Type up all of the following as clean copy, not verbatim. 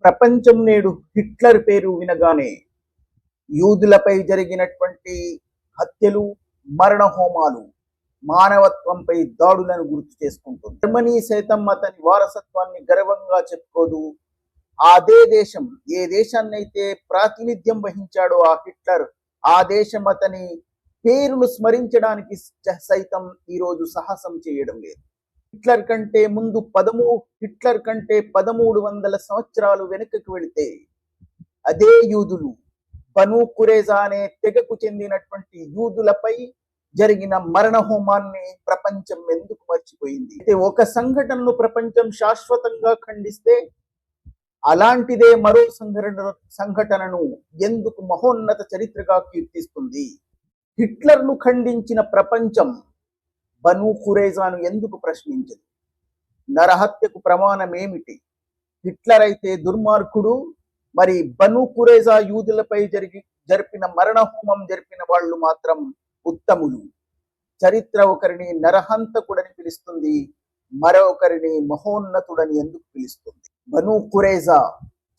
ప్రపంచం నేడు హిట్లర్ పేరు వినగానే యూదులపై జరిగినటువంటి హత్యలు, మరణ హోమాలు, మానవత్వంపై దాడులను గుర్తు చేసుకుంటుంది. జర్మనీ సైతం అతని వారసత్వాన్ని గర్వంగా చెప్పుకోదు. అదే దేశం, ఏ దేశాన్నైతే ప్రాతినిధ్యం వహించాడో ఆ హిట్లర్, ఆ దేశం అతని పేరును స్మరించడానికి సైతం ఈరోజు సాహసం చేయడం లేదు. హిట్లర్ కంటే 1300 సంవత్సరాలు వెనుకకు వెళితే అదే యూదులు బను కురేజా అనే తెగకు చెందినటువంటి యూదులపై జరిగిన మరణ హోమాన్ని ప్రపంచం ఎందుకు మర్చిపోయింది? అయితే ఒక సంఘటనను ప్రపంచం శాశ్వతంగా ఖండిస్తే అలాంటిదే మరో సంఘటనను ఎందుకు మహోన్నత చరిత్రగా కీర్తిస్తుంది? హిట్లర్ను ఖండించిన ప్రపంచం బను కురేజాను ఎందుకు ప్రశ్నించదు? నరహత్యకు ప్రమాణం ఏమిటి? హిట్లర్ అయితే దుర్మార్గుడు, మరి బను కురేజా యూదులపై జరిపిన మరణ హోమం జరిపిన వాళ్ళు మాత్రం ఉత్తములు. చరిత్ర ఒకరిని నరహంతకుడని పిలుస్తుంది, మరొకరిని మహోన్నతుడని ఎందుకు పిలుస్తుంది? బను కురేజా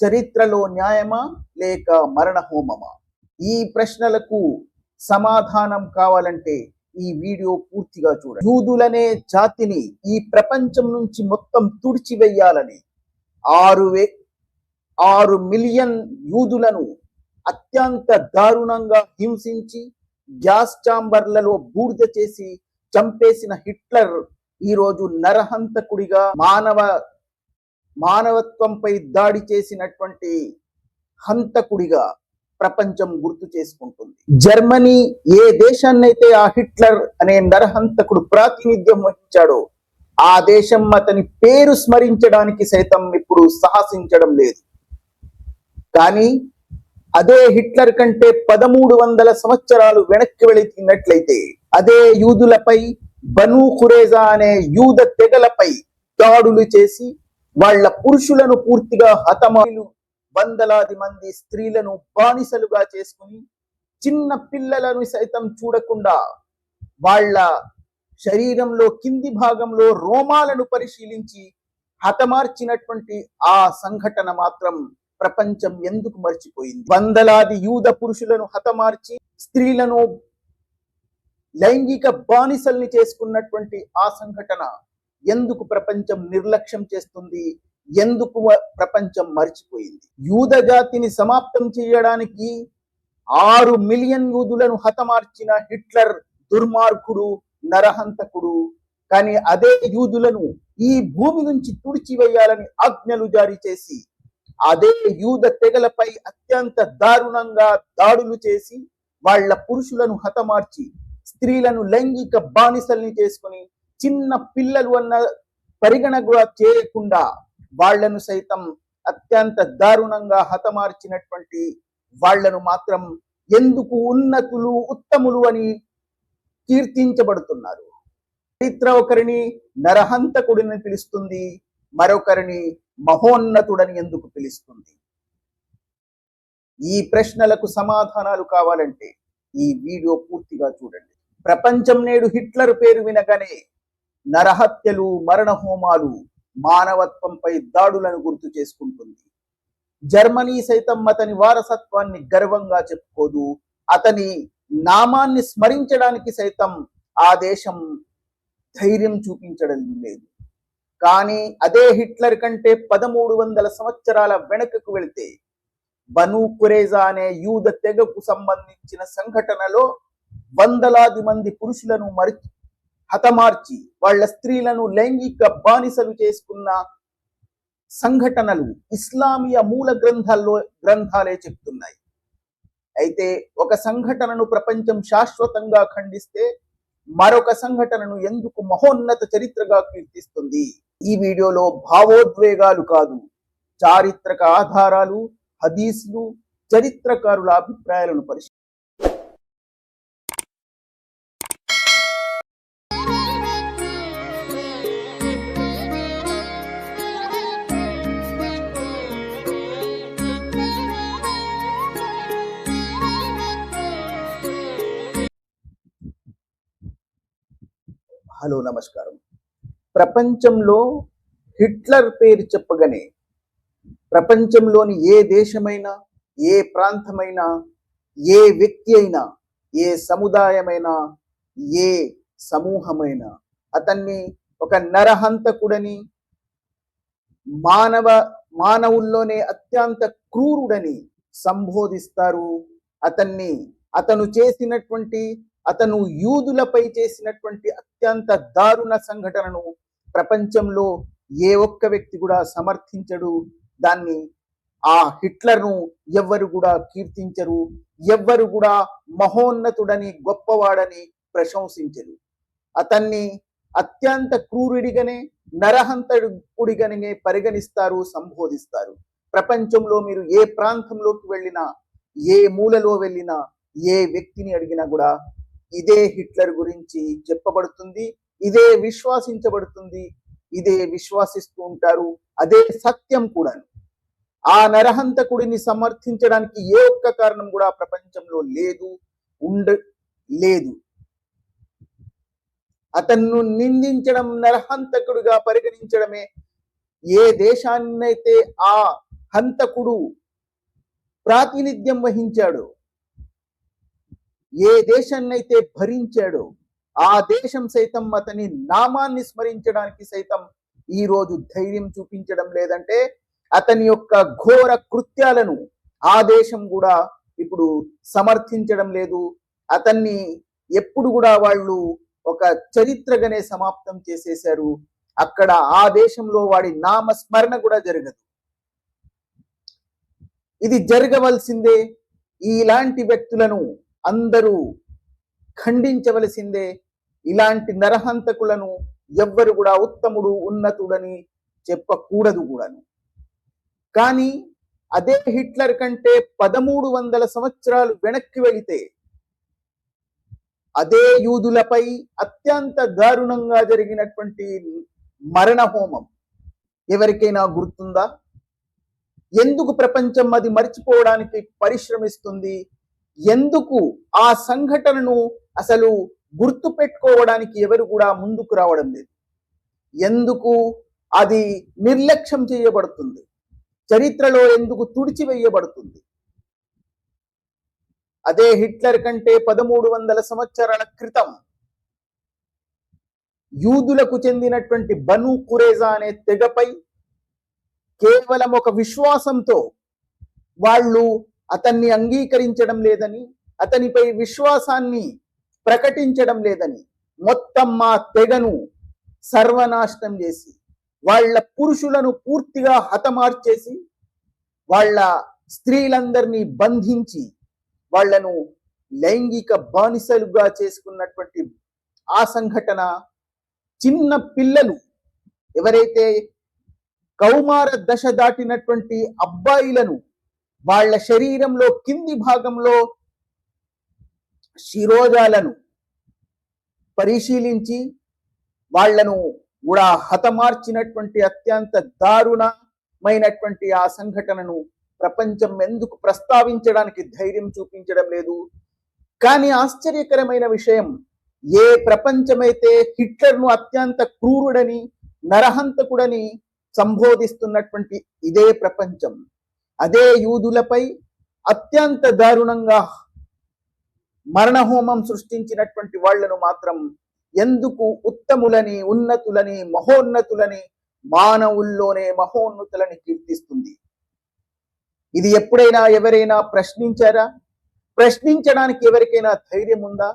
చరిత్రలో న్యాయమా లేక మరణ హోమమా? ఈ ప్రశ్నలకు సమాధానం కావాలంటే ఈ వీడియో పూర్తిగా చూడండి. యూదులనే జాతిని ఈ ప్రపంచం నుంచి మొత్తం తుడిచివేయాలని 6 మిలియన్ యూదులను అత్యంత దారుణంగా హింసించి గ్యాస్ ఛాంబర్లలో బూడిద చేసి చంపేసిన హిట్లర్ ఈరోజు నరహంతకుడిగా, మానవత్వంపై దాడి చేసినటువంటి హంతకుడిగా ప్రపంచం గుర్తు చేసుకుంటుంది. జర్మనీ ఏ దేశాన్నైతే ఆ హిట్లర్ అనే నరహంతకుడు ప్రాతినిధ్యం వహించాడో ఆ దేశం అతని పేరు స్మరించడానికి సైతం ఇప్పుడు సాహసించడం లేదు. కానీ అదే హిట్లర్ కంటే 1300 సంవత్సరాలు వెనక్కి వెళుతున్నట్లయితే అదే యూదులపై, బను కురేజా అనే యూద తెగలపై దాడులు చేసి వాళ్ళ పురుషులను పూర్తిగా హతమార్చి వందలాది మంది స్త్రీలను బానిసలుగా చేసుకుని చిన్న పిల్లలను సైతం చూడకుండా వాళ్ళ శరీరంలో కింది భాగంలో రోమాలను పరిశీలించి హతమార్చినటువంటి ఆ సంఘటన మాత్రం ప్రపంచం ఎందుకు మర్చిపోయింది? వందలాది యూద పురుషులను హతమార్చి స్త్రీలను లైంగిక బానిసల్ని చేసుకున్నటువంటి ఆ సంఘటన ఎందుకు ప్రపంచం నిర్లక్ష్యం చేస్తుంది? ఎందుకు ప్రపంచం మర్చిపోయింది? యూద జాతిని సమాప్తం చేయడానికి 6 మిలియన్ యూదులను హతమార్చిన హిట్లర్ దుర్మార్గుడు, నరహంతకుడు. కానీ అదే యూదులను ఈ భూమి నుంచి తుడిచివేయాలని ఆజ్ఞలు జారీ చేసి అదే యూద తెగలపై అత్యంత దారుణంగా దాడులు చేసి వాళ్ళ పురుషులను హతమార్చి స్త్రీలను లైంగిక బానిసల్ని చేసుకుని చిన్న పిల్లలు అన్న పరిగణగా చేయకుండా వాళ్లను సైతం అత్యంత దారుణంగా హతమార్చినటువంటి వాళ్లను మాత్రం ఎందుకు ఉన్నతులు, ఉత్తములు అని కీర్తించబడుతున్నారు? చరిత్ర ఒకరిని నరహంతకుడిని పిలుస్తుంది, మరొకరిని మహోన్నతుడని ఎందుకు పిలుస్తుంది? ఈ ప్రశ్నలకు సమాధానాలు కావాలంటే ఈ వీడియో పూర్తిగా చూడండి. ప్రపంచం నేడు హిట్లర్ పేరు వినగానే నరహత్యలు, మరణ హోమాలు, మానవత్వంపై దాడులను గుర్తు చేసుకుంటుంది. జర్మనీ సైతం అతని వారసత్వాన్ని గర్వంగా చెప్పుకోదు. అతని నామాన్ని స్మరించడానికి సైతం ఆ దేశం ధైర్యం చూపించడం లేదు. కానీ అదే హిట్లర్ కంటే 1300 సంవత్సరాల వెనుకకు వెళితే బను కురేజా అనే యూద తెగకు సంబంధించిన సంఘటనలో వందలాది మంది పురుషులను హతమార్చి వాళ్ళ స్త్రీలను లైంగిక బానిసలు చేసుకున్న సంఘటనలు ఇస్లామీయ మూల గ్రంథాలే చెప్తున్నాయి. అయితే ఒక సంఘటనను ప్రపంచం శాశ్వతంగా ఖండిస్తే మరొక సంఘటనను ఎందుకు మహోన్నత చరిత్రగా కీర్తిస్తుంది? ఈ వీడియోలో భావోద్వేగాలు కాదు, చారిత్రక ఆధారాలు, హదీస్లు, చరిత్రకారుల అభిప్రాయాలను పరిశీలిస్తాం. హలో, నమస్కారం. ప్రపంచంలో హిట్లర్ పేరు చెప్పగానే ప్రపంచంలోని ఏ దేశమైనా, ఏ ప్రాంతమైనా, ఏ వ్యక్తి అయినా, ఏ సముదాయమైనా, ఏ సమూహమైనా అతన్ని ఒక నరహంతకుడని, మానవుల్లోనే అత్యంత క్రూరుడని సంబోధిస్తారు. అతను యూదులపై చేసినటువంటి అత్యంత దారుణ సంఘటనను ప్రపంచంలో ఏ ఒక్క వ్యక్తి కూడా సమర్థించడు. దాన్ని ఆ హిట్లర్ను ఎవ్వరు కూడా కీర్తించరు, ఎవ్వరు కూడా మహోన్నతుడని, గొప్పవాడని ప్రశంసించరు. అతన్ని అత్యంత క్రూరుడిగానే, నరహంతకుడిగానే పరిగణిస్తారు, సంబోధిస్తారు. ప్రపంచంలో మీరు ఏ ప్రాంతంలోకి వెళ్ళినా, ఏ మూలలో వెళ్ళినా, ఏ వ్యక్తిని అడిగినా కూడా ఇదే హిట్లర్ గురించి చెప్పబడుతుంది, ఇదే విశ్వాసించబడుతుంది, ఇదే విశ్వాసిస్తూ ఉంటారు. అదే సత్యం కూడా. ఆ నరహంతకుడిని సమర్థించడానికి ఏ ఒక్క కారణం కూడా ప్రపంచంలో లేదు. అతన్ను నిందించడం, నరహంతకుడిగా పరిగణించడమే. ఏ దేశాన్నైతే ఆ హంతకుడు ప్రాతినిధ్యం వహించాడో, ఏ దేశాన్నైతే భరించాడో, ఆ దేశం సైతం అతని నామాన్ని స్మరించడానికి సైతం ఈ రోజు ధైర్యం చూపించడం లేదంటే అతని యొక్క ఘోర కృత్యాలను ఆ దేశం కూడా ఇప్పుడు సమర్థించడం లేదు. అతన్ని ఎప్పుడు కూడా వాళ్ళు ఒక చరిత్రగానే సమాప్తం చేసేశారు. అక్కడ ఆ దేశంలో వాడి నామస్మరణ కూడా జరగదు. ఇది జరగవలసిందే. ఇలాంటి వ్యక్తులను అందరూ ఖండించవలసిందే. ఇలాంటి నరహంతకులను ఎవ్వరు కూడా ఉత్తముడు, ఉన్నతుడని చెప్పకూడదు కూడాను. కానీ అదే హిట్లర్ కంటే 1300 సంవత్సరాలు వెనక్కి వెళితే అదే యూదులపై అత్యంత దారుణంగా జరిగినటువంటి మరణ హోమం ఎవరికైనా గుర్తుందా? ఎందుకు ప్రపంచం అది మర్చిపోవడానికి పరిశ్రమిస్తుంది? ఎందుకు ఆ సంఘటనను అసలు గుర్తు పెట్టుకోవడానికి ఎవరు కూడా ముందుకు రావడం లేదు? ఎందుకు అది నిర్లక్ష్యం చేయబడుతుంది? చరిత్రలో ఎందుకు తుడిచివేయబడుతుంది? అదే హిట్లర్ కంటే 1300 సంవత్సరాల క్రితం యూదులకు చెందినటువంటి బను కురేజా అనే తెగపై కేవలం ఒక విశ్వాసంతో వాళ్ళు అతన్ని అంగీకరించడం లేదని, అతనిపై విశ్వాసాన్ని ప్రకటించడం లేదని మొత్తం మా తెగను సర్వనాశనం చేసి, వాళ్ళ పురుషులను పూర్తిగా హతమార్చేసి, వాళ్ళ స్త్రీలందరినీ బంధించి వాళ్లను లైంగిక బానిసలుగా చేసుకున్నటువంటి ఆ సంఘటన, చిన్న పిల్లలు ఎవరైతే కౌమార దశ దాటినటువంటి అబ్బాయిలను వాళ్ళ శరీరంలో కింది భాగంలో శిరోజాలను పరిశీలించి వాళ్లను కూడా హతమార్చినటువంటి అత్యంత దారుణమైనటువంటి ఆ సంఘటనను ప్రపంచం ఎందుకు ప్రస్తావించడానికి ధైర్యం చూపించడం లేదు? కానీ ఆశ్చర్యకరమైన విషయం, ఏ ప్రపంచమైతే హిట్లర్ను అత్యంత క్రూరుడని, నరహంతకుడని సంబోధిస్తున్నటువంటి ఇదే ప్రపంచం అదే యూదులపై అత్యంత దారుణంగా మరణహోమం సృష్టించినటువంటి వాళ్లను మాత్రం ఎందుకు ఉత్తములని, ఉన్నతులని, మహోన్నతులని, మానవుల్లోనే మహోన్నతులని కీర్తిస్తుంది? ఇది ఎప్పుడైనా ఎవరైనా ప్రశ్నించారా? ప్రశ్నించడానికి ఎవరికైనా ధైర్యం ఉందా?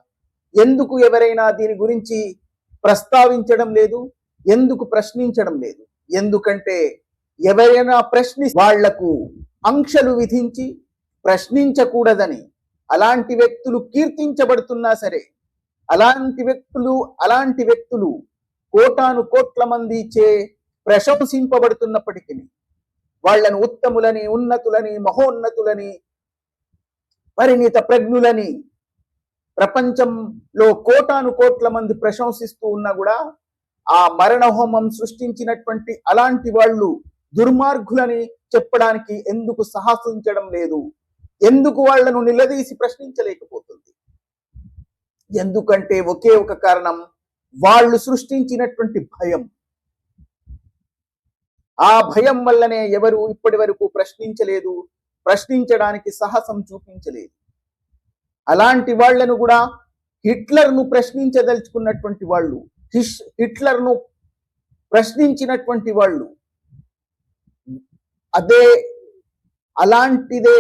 ఎందుకు ఎవరైనా దీని గురించి ప్రస్తావించడం లేదు? ఎందుకు ప్రశ్నించడం లేదు? ఎందుకంటే ఎవరైనా వాళ్లకు ఆంక్షలు విధించి ప్రశ్నించకూడదని, అలాంటి వ్యక్తులు కీర్తించబడుతున్నా సరే, అలాంటి వ్యక్తులు కోటాను కోట్ల మంది చే ప్రశంసింపబడుతున్నప్పటికీ వాళ్లను ఉత్తములని, ఉన్నతులని, మహోన్నతులని, పరిణిత ప్రజ్ఞులని ప్రపంచంలో కోటాను కోట్ల మంది ప్రశంసిస్తూ ఉన్నా కూడా ఆ మరణహోమం సృష్టించినటువంటి అలాంటి వాళ్ళు దుర్మార్గులని చెప్పడానికి ఎందుకు సాహసించడం లేదు? ఎందుకు వాళ్లను నిలదీసి ప్రశ్నించలేకపోతుంది? ఎందుకంటే ఒకే ఒక కారణం, వాళ్ళు సృష్టించినటువంటి భయం. ఆ భయం వల్లనే ఎవరు ఇప్పటి వరకు ప్రశ్నించలేదు, ప్రశ్నించడానికి సాహసం చూపించలేదు. అలాంటి వాళ్లను కూడా హిట్లర్ను ప్రశ్నించదలుచుకున్నటువంటి వాళ్ళు, హిట్లర్ను ప్రశ్నించినటువంటి వాళ్ళు అలాంటిదే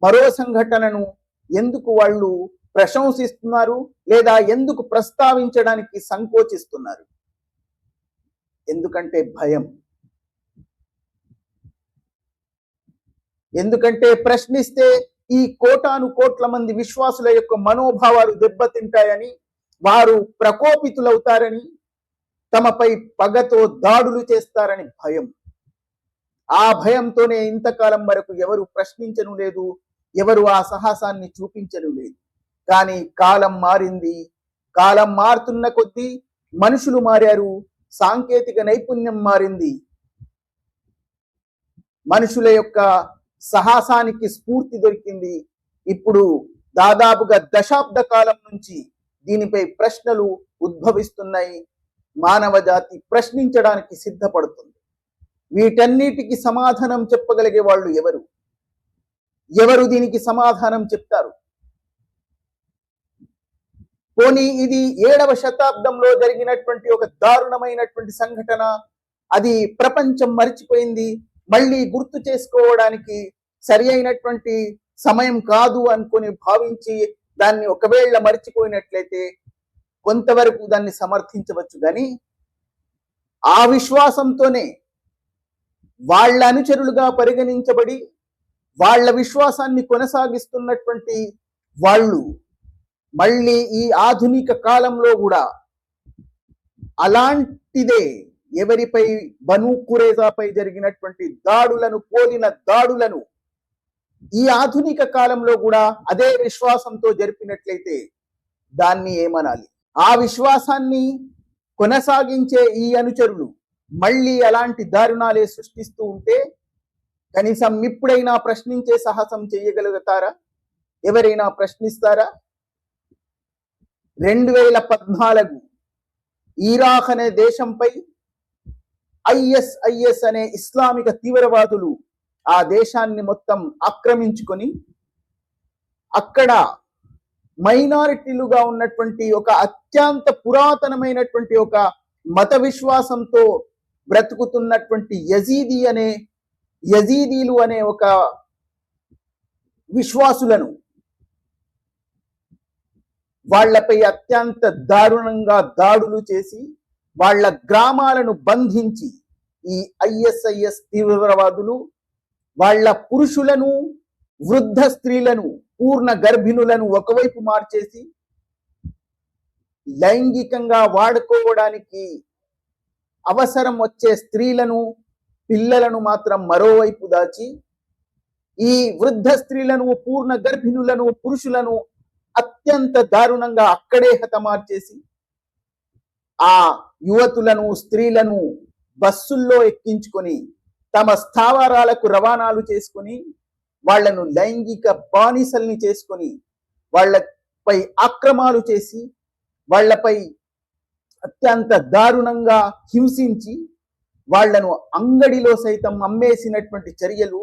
మరో సంఘటనను ఎందుకు వాళ్ళు ప్రశంసిస్తున్నారు లేదా ఎందుకు ప్రస్తావించడానికి సంకోచిస్తున్నారు? ఎందుకంటే భయం. ఎందుకంటే ప్రశ్నిస్తే ఈ కోటాను కోట్ల మంది విశ్వాసుల యొక్క మనోభావాలు దెబ్బతింటాయని, వారు ప్రకోపితులవుతారని, తమపై పగతో దాడులు చేస్తారని భయం. ఆ భయంతోనే ఇంతకాలం వరకు ఎవరు ప్రశ్నించను లేదు, ఎవరు ఆ సాహసాన్ని చూపించను లేదు. కానీ కాలం మారింది. కాలం మారుతున్న కొద్దీ మనుషులు మారారు, సాంకేతిక నైపుణ్యం మారింది. మనుషుల యొక్క సాహసానికి స్ఫూర్తి దొరికింది. ఇప్పుడు దాదాపుగా దశాబ్ద కాలం నుంచి దీనిపై ప్రశ్నలు ఉద్భవిస్తున్నాయి. మానవ జాతి ప్రశ్నించడానికి సిద్ధపడుతుంది. వీటన్నిటికి సమాధానం చెప్పగలిగే వాళ్ళు ఎవరు? ఎవరు దీనికి సమాధానం చెప్తారు? పోనీ ఇది 7వ శతాబ్దంలో జరిగినటువంటి ఒక దారుణమైనటువంటి సంఘటన, అది ప్రపంచం మర్చిపోయింది, మళ్ళీ గుర్తు చేసుకోవడానికి సరి అయినటువంటి సమయం కాదు అనుకుని భావించి దాన్ని ఒకవేళ మర్చిపోయినట్లయితే కొంతవరకు దాన్ని సమర్థించవచ్చు. కానీ ఆ విశ్వాసంతోనే వాళ్ళ అనుచరులుగా పరిగణించబడి వాళ్ళ విశ్వాసాన్ని కొనసాగిస్తున్నటువంటి వాళ్ళు మళ్ళీ ఈ ఆధునిక కాలంలో కూడా అలాంటిదే ఎవరిపై బను కురేజాపై జరిగినటువంటి దాడులను పోలిన దాడులను ఈ ఆధునిక కాలంలో కూడా అదే విశ్వాసంతో జరిపినట్లయితే దాన్ని ఏమనాలి? ఆ విశ్వాసాన్ని కొనసాగించే ఈ అనుచరులు మళ్ళీ అలాంటి దారుణాలే సృష్టిస్తూ ఉంటే కనీసం ఇప్పుడైనా ప్రశ్నించే సాహసం చేయగలుగుతారా? ఎవరైనా ప్రశ్నిస్తారా? 2014 ఇరాక్ అనే దేశంపై ISIS అనే ఇస్లామిక తీవ్రవాదులు ఆ దేశాన్ని మొత్తం ఆక్రమించుకొని అక్కడ మైనారిటీలుగా ఉన్నటువంటి ఒక అత్యంత పురాతనమైనటువంటి ఒక మత విశ్వాసంతో బ్రతుకుతున్నటువంటి యజీదీలు అనే ఒక విశ్వాసులను వాళ్లపై అత్యంత దారుణంగా దాడులు చేసి వాళ్ళ గ్రామాలను బంధించి ఈ ISIS తీవ్రవాదులు వాళ్ళ పురుషులను, వృద్ధ స్త్రీలను, పూర్ణ గర్భిణులను ఒకవైపు మార్చేసి లైంగికంగా వాడుకోవడానికి అవసరం వచ్చే స్త్రీలను, పిల్లలను మాత్రం మరోవైపు దాచి ఈ వృద్ధ స్త్రీలను, పూర్ణ గర్భిణులను, పురుషులను అత్యంత దారుణంగా అక్కడే హతమార్చేసి ఆ యువతులను, స్త్రీలను బస్సుల్లో ఎక్కించుకొని తమ స్థావరాలకు రవాణాలు చేసుకొని వాళ్లను లైంగిక బానిసల్ని చేసుకొని వాళ్లపై ఆక్రమాలు చేసి వాళ్లపై అత్యంత దారుణంగా హింసించి వాళ్లను అంగడిలో సైతం అమ్మేసినటువంటి చర్యలు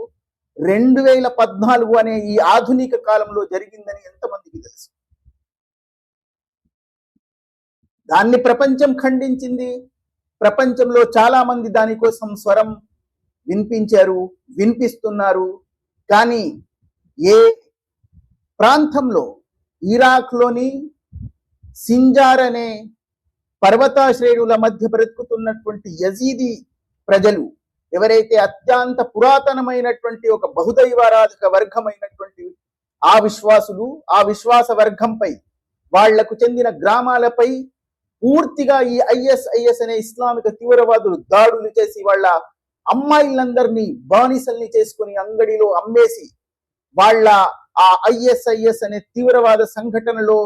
2014 అనే ఈ ఆధునిక కాలంలో జరిగిందని ఎంతమందికి తెలుసు? దాన్ని ప్రపంచం ఖండించింది. ప్రపంచంలో చాలా మంది దానికోసం స్వరం వినిపించారు, వినిపిస్తున్నారు. కానీ ఏ ప్రాంతంలో, ఇరాక్లోని సింజార్ అనే పర్వతాశ్రేణుల మధ్య బ్రతుకుతున్నటువంటి యజీదీ ప్రజలు ఎవరైతే అత్యంత పురాతనమైనటువంటి ఒక బహుదైవారాధక వర్గమైనటువంటి ఆ విశ్వాసులు, ఆ విశ్వాస వర్గంపై, వాళ్లకు చెందిన గ్రామాలపై పూర్తిగా ఈ ISIS అనే ఇస్లామిక తీవ్రవాదులు దాడులు చేసి వాళ్ళ అమ్మాయిలందరినీ బానిసల్ని చేసుకుని అంగడిలో అమ్మేసి వాళ్ళ ఆ ISIS అనే తీవ్రవాద సంఘటనలో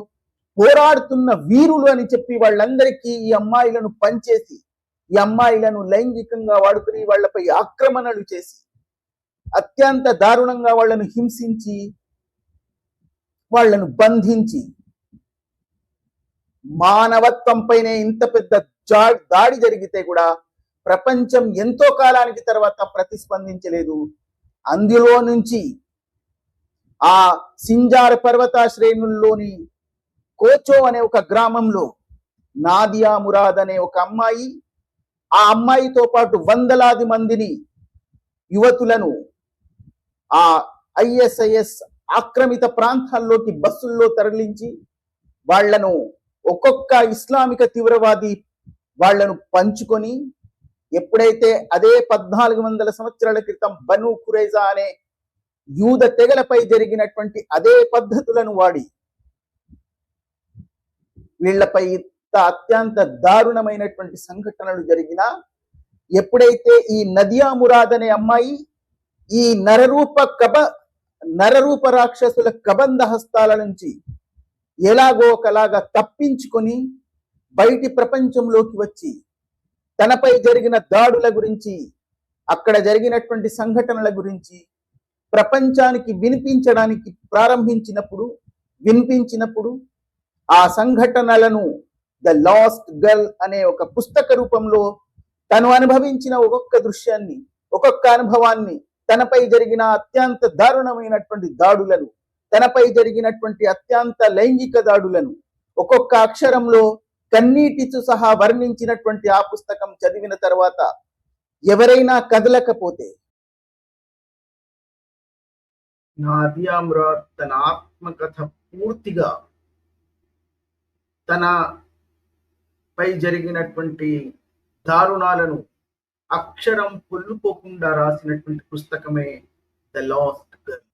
పోరాడుతున్న వీరులు అని చెప్పి వాళ్ళందరికీ ఈ అమ్మాయిలను పంచేసి ఈ అమ్మాయిలను లైంగికంగా వాడుకుని వాళ్లపై ఆక్రమణలు చేసి అత్యంత దారుణంగా వాళ్లను హింసించి వాళ్లను బంధించి మానవత్వంపైనే ఇంత పెద్ద దాడి జరిగితే కూడా ప్రపంచం ఎంతో కాలానికి తర్వాత ప్రతిస్పందించలేదు. అందులో నుంచి ఆ సింజార్ పర్వత శ్రేణుల్లోని కోచో అనే ఒక గ్రామంలో నాదియా మురాద్ అనే ఒక అమ్మాయి, ఆ అమ్మాయితో పాటు వందలాది మందిని యువతులను ఆ ISIS ఆక్రమిత ప్రాంతాల్లోకి బస్సుల్లో తరలించి వాళ్లను ఒక్కొక్క ఇస్లామిక తీవ్రవాది వాళ్లను పంచుకొని, ఎప్పుడైతే అదే 1400 సంవత్సరాల క్రితం బను ఖురైజా అనే యూద తెగలపై జరిగినటువంటి అదే పద్ధతులను వాడి వీళ్లపై అత్యంత దారుణమైనటువంటి సంఘటనలు జరిగినా, ఎప్పుడైతే ఈ నదియా మురాద్ అనే అమ్మాయి ఈ నరరూప రాక్షసుల కబంధ హస్తాల నుంచి ఎలాగో ఒకలాగా తప్పించుకొని బయటి ప్రపంచంలోకి వచ్చి తనపై జరిగిన దాడుల గురించి, అక్కడ జరిగినటువంటి సంఘటనల గురించి ప్రపంచానికి వినిపించినప్పుడు ఆ సంఘటనలను ద లాస్ట్ గర్ల్ అనే ఒక పుస్తక రూపంలో తను అనుభవించిన ఒక్కొక్క దృశ్యాన్ని, ఒక్కొక్క అనుభవాన్ని, తనపై జరిగిన అత్యంత దారుణమైనటువంటి దాడులను, తనపై జరిగినటువంటి అత్యంత లైంగిక దాడులను ఒక్కొక్క అక్షరంలో కన్నీటితో సహా వర్ణించినటువంటి ఆ పుస్తకం చదివిన తర్వాత ఎవరైనా కదలకపోతే, నాదియా మురాద్ తన ఆత్మకథ పూర్తిగా తనపై జరిగినటువంటి దారుణాలను అక్షరం పొల్లుపోకుండా రాసినటువంటి పుస్తకమే ద లాస్ట్ గర్ల్.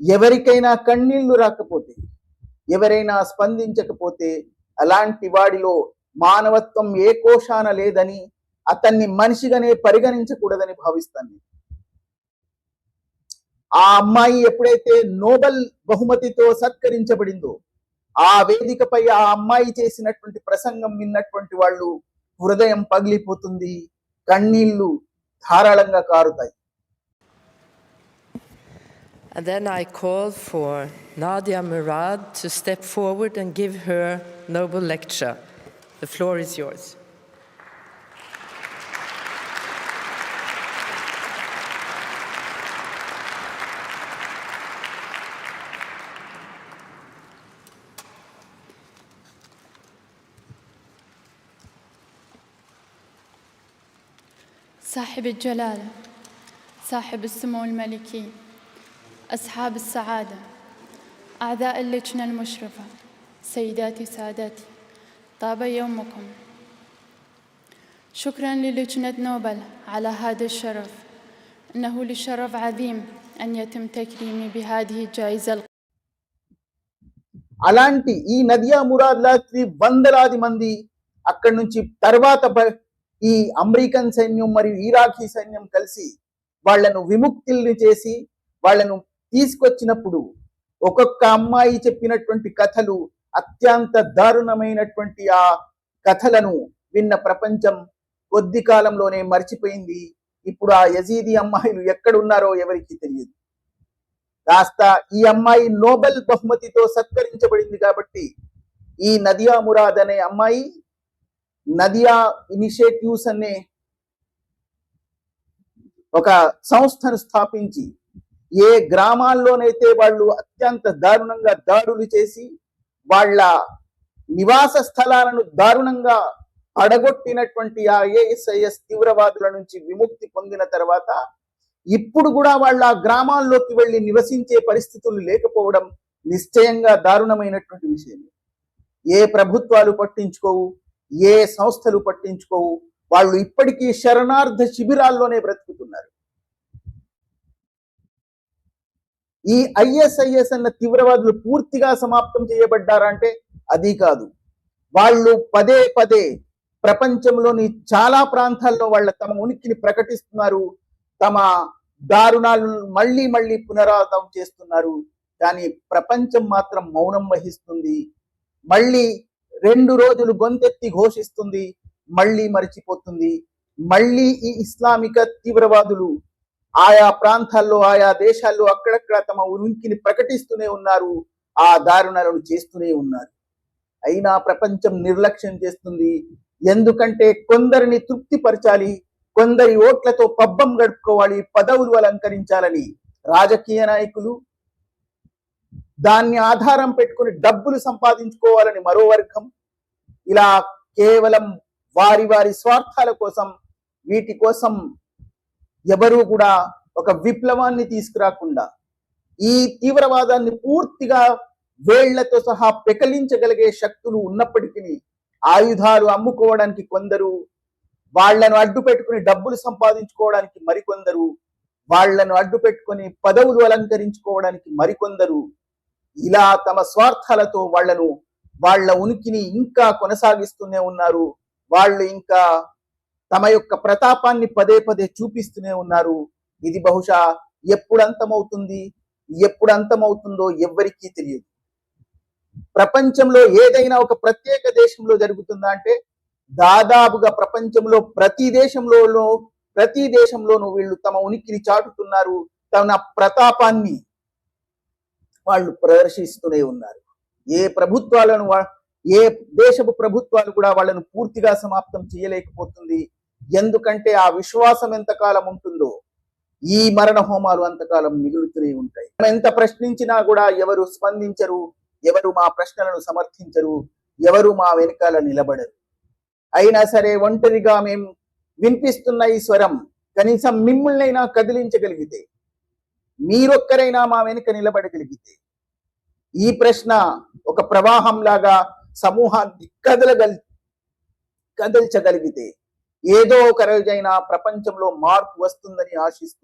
ఎవరికైనా కన్నీళ్లు రాకపోతే, ఎవరైనా స్పందించకపోతే అలాంటి వాడిలో మానవత్వం ఏ కోశాన లేదని, అతన్ని మనిషిగానే పరిగణించకూడదని భావిస్తాను. ఆ అమ్మాయి ఎప్పుడైతే నోబెల్ బహుమతితో సత్కరించబడిందో, ఆ వేదికపై ఆ అమ్మాయి చేసినటువంటి ప్రసంగం విన్నటువంటి వాళ్ళు హృదయం పగిలిపోతుంది, కన్నీళ్లు ధారాళంగా కారుతాయి. And then I called for Nadia Murad to step forward and give her Nobel lecture. The floor is yours. صاحب الجلالة، صاحب السمو الملكي، أصحاب السعادة، أعضاء اللجنة المشرفة، سيداتي سادتي، طاب يومكم. شكراً للجنة نوبل على هذا الشرف. إنه لشرف عظيم أن يتم تكريمي بهذه الجائزة. అలాంటి ఈ నదియా మురాద్ లాంటి వందలాది మంది అక్కడి నుంచి తర్వాత ఈ అమెరికన్ సైన్యం మరియు ఇరాకీ సైన్యం కలిసి వాళ్లను విముక్తుల్ని చేసి వాళ్లను తీసుకొచ్చినప్పుడు ఒక్కొక్క అమ్మాయి చెప్పినటువంటి కథలు, అత్యంత దారుణమైనటువంటి ఆ కథలను విన్న ప్రపంచం కొద్ది కాలంలోనే మర్చిపోయింది. ఇప్పుడు ఆ యజీదీ అమ్మాయిలు ఎక్కడున్నారో ఎవరికి తెలియదు. కాస్త ఈ అమ్మాయి నోబెల్ బహుమతితో సత్కరించబడింది కాబట్టి ఈ నదియా మురాద్ అనే అమ్మాయి నదియా ఇనిషియేటివ్స్ అనే ఒక సంస్థను స్థాపించి ఏ గ్రామాల్లోనైతే వాళ్ళు అత్యంత దారుణంగా దాడులు చేసి వాళ్ళ నివాస స్థలాలను దారుణంగా పడగొట్టినటువంటి ఆ ISIS తీవ్రవాదుల నుంచి విముక్తి పొందిన తర్వాత ఇప్పుడు కూడా వాళ్ళ గ్రామాల్లోకి వెళ్ళి నివసించే పరిస్థితులు లేకపోవడం నిశ్చయంగా దారుణమైనటువంటి విషయం. ఏ ప్రభుత్వాలు పట్టించుకోవు, ఏ సంస్థలు పట్టించుకోవు. వాళ్ళు ఇప్పటికీ శరణార్థ శిబిరాల్లోనే బ్రతుకుతున్నారు. ఈ ISIS అన్న తీవ్రవాదులు పూర్తిగా సమాప్తం చేయబడ్డారంటే అది కాదు. వాళ్ళు పదే పదే ప్రపంచంలోని చాలా ప్రాంతాల్లో వాళ్ళ తమ ఉనికిని ప్రకటిస్తున్నారు, తమ దారుణాలను మళ్ళీ మళ్ళీ పునరావృతం చేస్తున్నారు. కానీ ప్రపంచం మాత్రం మౌనం వహిస్తుంది. మళ్ళీ 2 రోజులు గొంతెత్తి ఘోషిస్తుంది, మళ్ళీ మరిచిపోతుంది. మళ్ళీ ఈ ఇస్లామిక తీవ్రవాదులు ఆయా ప్రాంతాల్లో, ఆయా దేశాల్లో అక్కడక్కడ తమ ఉనికిని ప్రకటిస్తూనే ఉన్నారు, ఆ దారుణాలను చేస్తూనే ఉన్నారు. అయినా ప్రపంచం నిర్లక్ష్యం చేస్తుంది. ఎందుకంటే కొందరిని తృప్తిపరచాలి, కొందరి ఓట్లతో పబ్బం గడుపుకోవాలి, పదవులు అలంకరించాలని రాజకీయ నాయకులు, దాన్ని ఆధారం పెట్టుకుని డబ్బులు సంపాదించుకోవాలని మరో వర్గం, ఇలా కేవలం వారి వారి స్వార్థాల కోసం, వీటి కోసం ఎవరూ కూడా ఒక విప్లవాన్ని తీసుకురాకుండా ఈ తీవ్రవాదాన్ని పూర్తిగా వేళ్లతో సహా పెకలించగలిగే శక్తులు ఉన్నప్పటికీ ఆయుధాలు అమ్ముకోవడానికి కొందరు, వాళ్లను అడ్డు పెట్టుకుని డబ్బులు సంపాదించుకోవడానికి మరికొందరు, వాళ్లను అడ్డు పెట్టుకుని పదవులు అలంకరించుకోవడానికి మరికొందరు, ఇలా తమ స్వార్థాలతో వాళ్ళ ఉనికిని ఇంకా కొనసాగిస్తూనే ఉన్నారు. వాళ్ళు ఇంకా తమ యొక్క ప్రతాపాన్ని పదే పదే చూపిస్తూనే ఉన్నారు. ఇది బహుశా ఎప్పుడు అంతమవుతుందో ఎవ్వరికీ తెలియదు. ప్రపంచంలో ఏదైనా ఒక ప్రత్యేక దేశంలో జరుగుతుందా అంటే దాదాపుగా ప్రపంచంలో ప్రతి దేశంలోనూ వీళ్ళు తమ ఉనికిని చాటుతున్నారు, తమ ప్రతాపాన్ని వాళ్ళు ప్రదర్శిస్తూనే ఉన్నారు. ఏ దేశపు ప్రభుత్వాలు కూడా వాళ్ళను పూర్తిగా సమాప్తం చేయలేకపోతుంది. ఎందుకంటే ఆ విశ్వాసం ఎంతకాలం ఉంటుందో ఈ మరణ హోమాలు అంతకాలం మిగులుతూనే ఉంటాయి. మనం ఎంత ప్రశ్నించినా కూడా ఎవరు స్పందించరు, ఎవరు మా ప్రశ్నలను సమర్థించరు, ఎవరు మా వెనకాల నిలబడరు. అయినా సరే ఒంటరిగా మేము వినిపిస్తున్న ఈ స్వరం కనీసం మిమ్మల్నైనా కదిలించగలిగితే, మీరొక్కరైనా మా వెనుక నిలబడగలిగితే, ఈ ప్రశ్న ఒక ప్రవాహం లాగా సమూహాన్ని కదల్చగలిగితే ఏదో ఒక రోజైనా ప్రపంచంలో మార్పు వస్తుందని ఆశిస్తూ